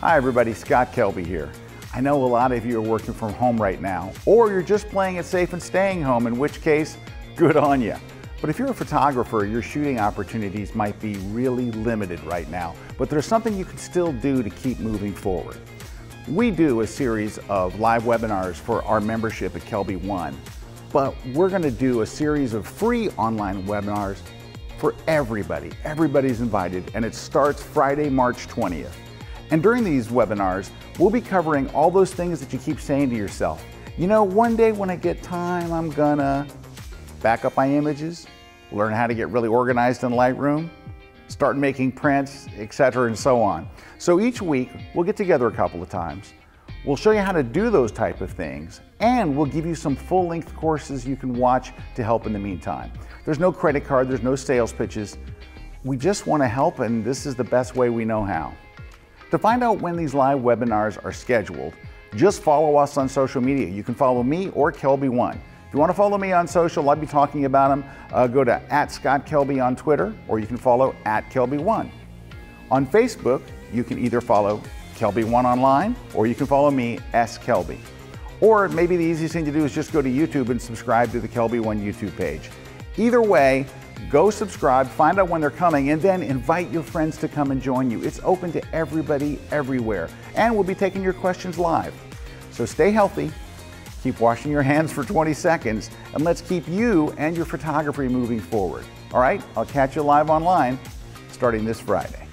Hi everybody, Scott Kelby here. I know a lot of you are working from home right now, or you're just playing it safe and staying home, in which case, good on you. But if you're a photographer, your shooting opportunities might be really limited right now, but there's something you can still do to keep moving forward. We do a series of live webinars for our membership at Kelby One, but we're going to do a series of free online webinars for everybody. Everybody's invited, and it starts Friday, March 20th. And during these webinars, we'll be covering all those things that you keep saying to yourself. You know, one day when I get time, I'm gonna back up my images, learn how to get really organized in Lightroom, start making prints, etc. and so on. So each week, we'll get together a couple of times. We'll show you how to do those type of things, and we'll give you some full-length courses you can watch to help in the meantime. There's no credit card, there's no sales pitches. We just want to help, and this is the best way we know how. To find out when these live webinars are scheduled, just follow us on social media. You can follow me or Kelby One. If you want to follow me on social, I'll be talking about them. Go to @ScottKelby on Twitter, or you can follow @Kelby One. On Facebook, you can either follow Kelby One Online, or you can follow me, S. Kelby. Or maybe the easiest thing to do is just go to YouTube and subscribe to the Kelby One YouTube page. Either way, go subscribe, find out when they're coming, and then invite your friends to come and join you. It's open to everybody, everywhere. And we'll be taking your questions live. So stay healthy, keep washing your hands for 20 seconds, and let's keep you and your photography moving forward. All right, I'll catch you live online starting this Friday.